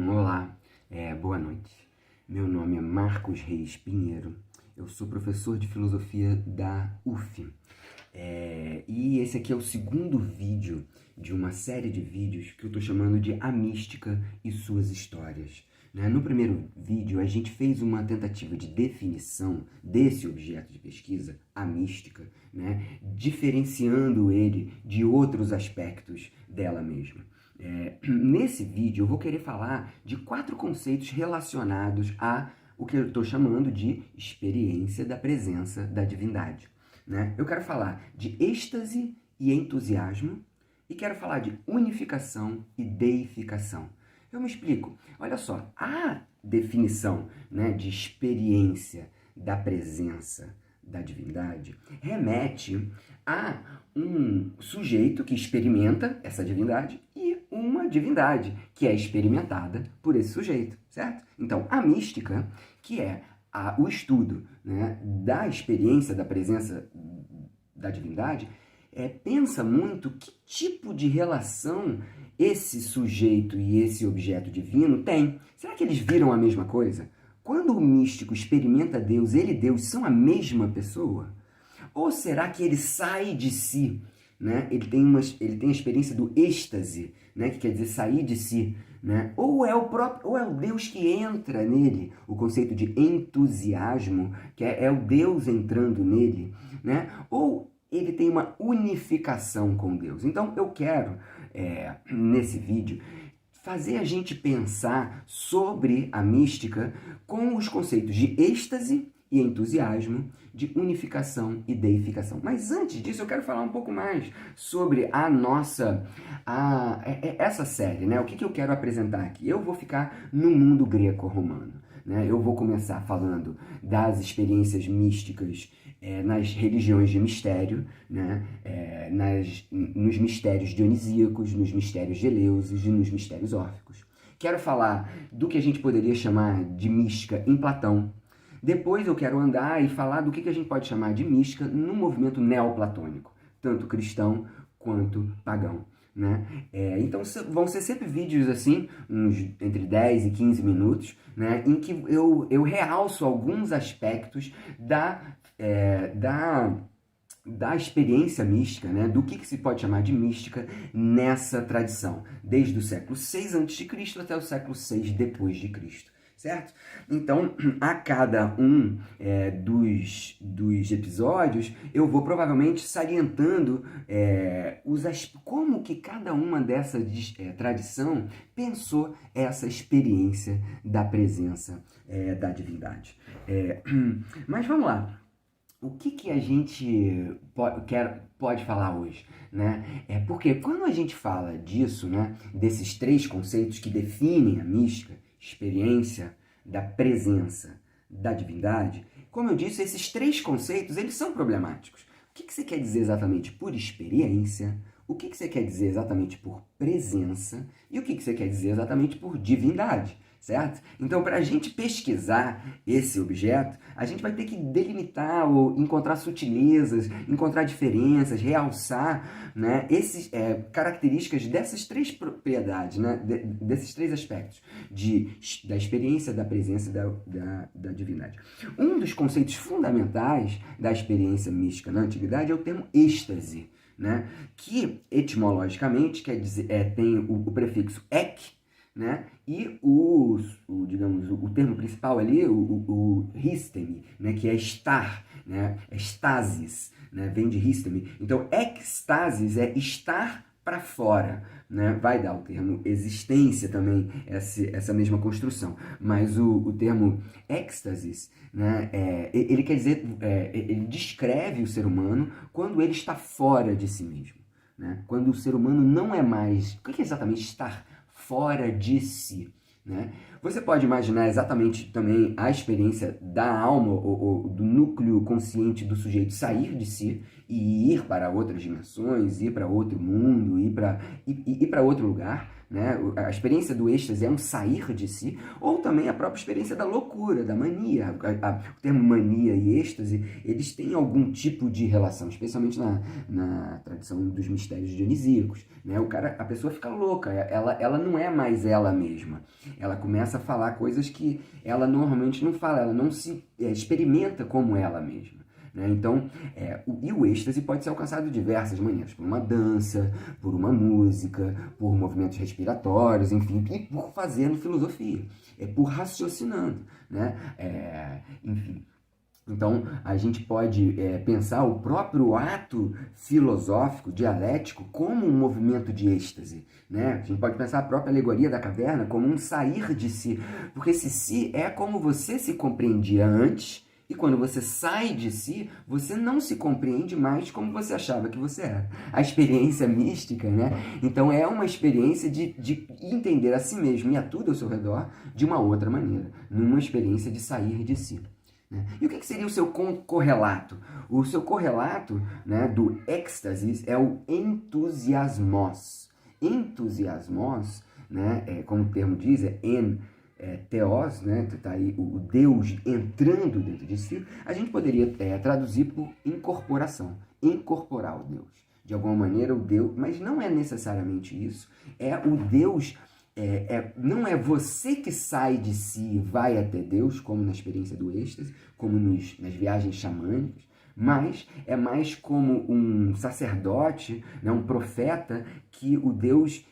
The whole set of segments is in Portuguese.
Olá, boa noite. Meu nome é Marcos Reis Pinheiro, eu sou professor de filosofia da UF. E esse aqui é o segundo vídeo de uma série de vídeos que eu estou chamando de A Mística e Suas Histórias. No primeiro vídeo, a gente fez uma tentativa de definição desse objeto de pesquisa, a mística, diferenciando ele de outros aspectos dela mesma. Nesse vídeo eu vou querer falar de 4 conceitos relacionados a o que eu estou chamando de experiência da presença da divindade. Eu quero falar de êxtase e entusiasmo e quero falar de unificação e deificação. Eu me explico. Olha só, a definição de experiência da presença da divindade remete a um sujeito que experimenta essa divindade e uma divindade que é experimentada por esse sujeito, certo? Então, a mística, que é o estudo da experiência da presença da divindade, pensa muito que tipo de relação esse sujeito e esse objeto divino têm. Será que eles viram a mesma coisa? Quando o místico experimenta Deus, ele e Deus são a mesma pessoa? Ou será que ele sai de si? Ele tem a experiência do êxtase, que quer dizer sair de si. Ou é o Deus que entra nele, o conceito de entusiasmo, que é o Deus entrando nele. Ou ele tem uma unificação com Deus. Então eu quero, nesse vídeo, fazer a gente pensar sobre a mística com os conceitos de êxtase e entusiasmo, de unificação e deificação. Mas antes disso, eu quero falar um pouco mais sobre essa série, O que eu quero apresentar aqui? Eu vou ficar no mundo greco-romano. Eu vou começar falando das experiências místicas nas religiões de mistério, nos mistérios dionisíacos, nos mistérios de Eleusis e nos mistérios órficos. Quero falar do que a gente poderia chamar de mística em Platão. Depois eu quero andar e falar do que a gente pode chamar de mística no movimento neoplatônico, tanto cristão quanto pagão. Então vão ser sempre vídeos assim, entre 10 e 15 minutos, em que eu realço alguns aspectos da experiência mística, do que se pode chamar de mística nessa tradição, desde o século 6 a.C. até o século 6 depois de Cristo. Certo? Então, a cada um dos episódios, eu vou provavelmente salientando como que cada uma dessas tradição pensou essa experiência da presença da divindade. Mas vamos lá. O que a gente pode falar hoje? Porque quando a gente fala disso, desses 3 conceitos que definem a mística, experiência da presença da divindade, como eu disse, esses 3 conceitos, eles são problemáticos. O que você quer dizer exatamente por experiência? O que você quer dizer exatamente por presença? E o que você quer dizer exatamente por divindade? Certo? Então, para a gente pesquisar esse objeto, a gente vai ter que delimitar ou encontrar sutilezas, encontrar diferenças, realçar essas características dessas 3 propriedades, desses 3 aspectos, da experiência, da presença da divindade. Um dos conceitos fundamentais da experiência mística na antiguidade é o termo êxtase, que etimologicamente quer dizer, tem o prefixo ek, e o termo principal ali, o histemi, que é estar, estasis, vem de histemi. Então, ecstasis é estar para fora, vai dar o termo existência também, essa mesma construção. Mas o termo êxtasis, ele quer dizer, ele descreve o ser humano quando ele está fora de si mesmo. Quando o ser humano não é mais... O que é exatamente estar fora de si? Você pode imaginar exatamente também a experiência da alma ou do núcleo consciente do sujeito sair de si e ir para outras dimensões, ir para outro mundo, ir para outro lugar. né? A experiência do êxtase é um sair de si, ou também a própria experiência da loucura, da mania. O termo mania e êxtase, eles têm algum tipo de relação, especialmente na tradição dos mistérios dionisíacos, né? A pessoa fica louca, ela não é mais ela mesma. Ela começa a falar coisas que ela normalmente não fala, ela não se experimenta como ela mesma. Né? Então, o êxtase pode ser alcançado de diversas maneiras, por uma dança, por uma música, por movimentos respiratórios, enfim, e por fazendo filosofia, por raciocinando, né? Enfim. Então, a gente pode pensar o próprio ato filosófico, dialético, como um movimento de êxtase. Né? A gente pode pensar a própria alegoria da caverna como um sair de si, porque esse si é como você se compreendia antes, e quando você sai de si, você não se compreende mais como você achava que você era. A experiência mística, né? Então é uma experiência de entender a si mesmo e a tudo ao seu redor de uma outra maneira, numa experiência de sair de si. Né? E o que seria o seu correlato? O seu correlato, né, do êxtase é o entusiasmos. Entusiasmos, né, como o termo diz, Theos, né, tá aí o Deus entrando dentro de si, a gente poderia traduzir por incorporação, incorporar o Deus. De alguma maneira o Deus, mas não é necessariamente isso, é o Deus, não é você que sai de si e vai até Deus, como na experiência do êxtase, como nas viagens xamânicas, mas é mais como um sacerdote, né, um profeta, que o Deus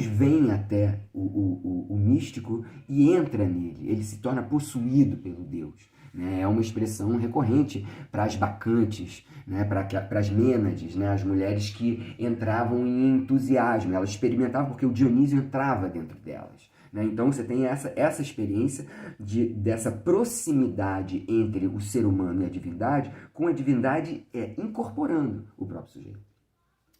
vem até o místico e entra nele, ele se torna possuído pelo Deus. Né? É uma expressão recorrente para as bacantes, né? Para as mênades, né? As mulheres que entravam em entusiasmo, elas experimentavam porque o Dionísio entrava dentro delas. Né? Então você tem essa experiência dessa proximidade entre o ser humano e a divindade, com a divindade incorporando o próprio sujeito.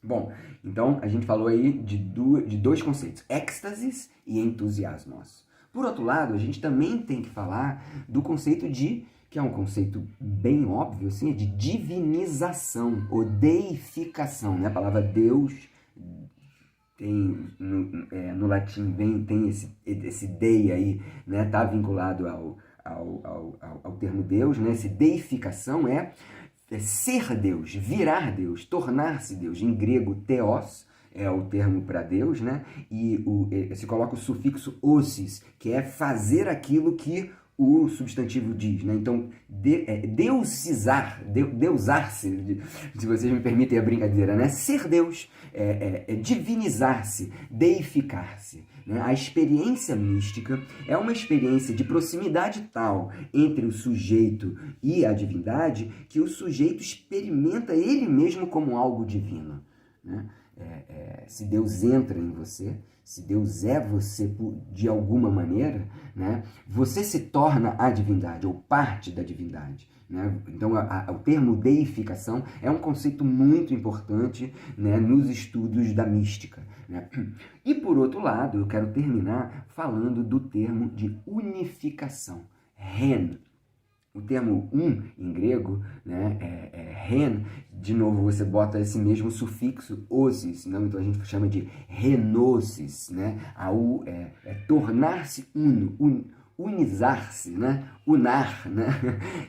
Bom, então a gente falou aí de dois conceitos, êxtases e entusiasmos. Por outro lado, a gente também tem que falar do conceito que é um conceito bem óbvio, assim, de divinização ou deificação. Né? A palavra Deus no latim tem esse dei aí, né? Tá vinculado ao termo Deus, né? Esse deificação é ser Deus, virar Deus, tornar-se Deus. Em grego, theos é o termo para Deus, né? E se coloca o sufixo osis, que é fazer aquilo que o substantivo diz, né? Então, deusizar, deusar-se, se vocês me permitem a brincadeira, né? Ser Deus, divinizar-se, deificar-se. Né? A experiência mística é uma experiência de proximidade tal entre o sujeito e a divindade que o sujeito experimenta ele mesmo como algo divino. Né? Se Deus entra em você, se Deus é você de alguma maneira, né, você se torna a divindade, ou parte da divindade. Né? Então, o termo deificação é um conceito muito importante, né, nos estudos da mística. Né? E, por outro lado, eu quero terminar falando do termo de unificação, ren. O termo em grego, né, ren, de novo você bota esse mesmo sufixo, osis, não? Então a gente chama de renosis, né? Tornar-se uno, unizar-se, né? Unar, né?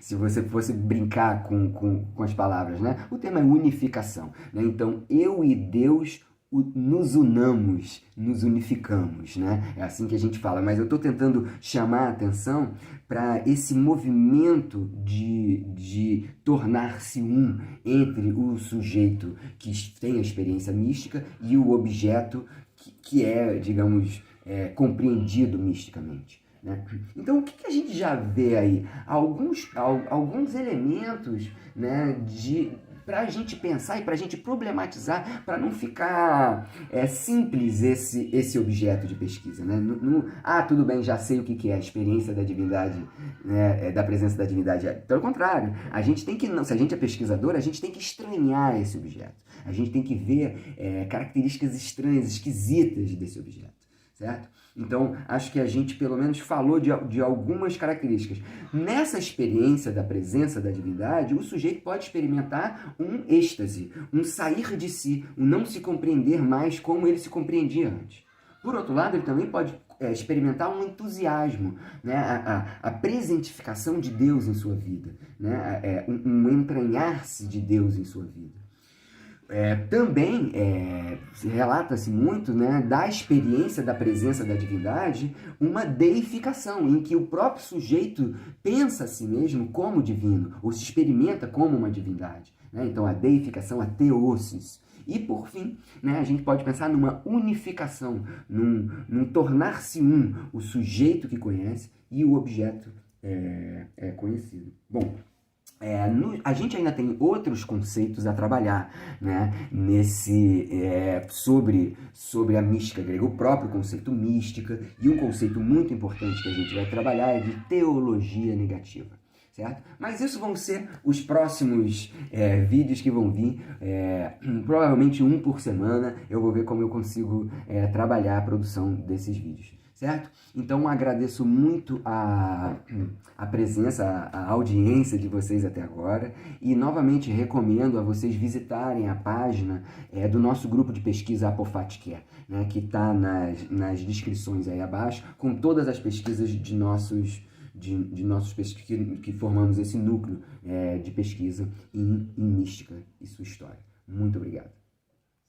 Se você fosse brincar com as palavras, né? O termo é unificação, né? Então eu e Deus nos unamos, nos unificamos, né? É assim que a gente fala, mas eu estou tentando chamar a atenção para esse movimento de tornar-se um entre o sujeito que tem a experiência mística e o objeto que é, digamos, compreendido misticamente. Né? Então, o que a gente já vê aí? Alguns elementos, né, para a gente pensar e para a gente problematizar, para não ficar simples esse objeto de pesquisa. Né? Tudo bem, já sei o que é a experiência da divindade, né, da presença da divindade. Pelo contrário, a gente tem que, se a gente é pesquisador, a gente tem que estranhar esse objeto. A gente tem que ver características estranhas, esquisitas desse objeto. Certo? Então, acho que a gente pelo menos falou de algumas características. Nessa experiência da presença da divindade, o sujeito pode experimentar um êxtase, um sair de si, um não se compreender mais como ele se compreendia antes. Por outro lado, ele também pode experimentar um entusiasmo, né? A presentificação de Deus em sua vida, né? Um entranhar-se de Deus em sua vida. Também relata-se muito, né, da experiência da presença da divindade, uma deificação, em que o próprio sujeito pensa a si mesmo como divino, ou se experimenta como uma divindade. Né? Então, a deificação, a teosis. E, por fim, né, a gente pode pensar numa unificação, num tornar-se o sujeito que conhece e o objeto conhecido. Bom, a gente ainda tem outros conceitos a trabalhar, né, sobre a mística grega, o próprio conceito mística, e um conceito muito importante que a gente vai trabalhar é de teologia negativa. Certo? Mas isso vão ser os próximos vídeos que vão vir, provavelmente um por semana. Eu vou ver como eu consigo trabalhar a produção desses vídeos, certo? Então agradeço muito a presença, a audiência de vocês até agora, e novamente recomendo a vocês visitarem a página do nosso grupo de pesquisa Apophthegm, né, que está nas descrições aí abaixo, com todas as pesquisas de nossos que formamos esse núcleo de pesquisa em mística e sua história. Muito obrigado.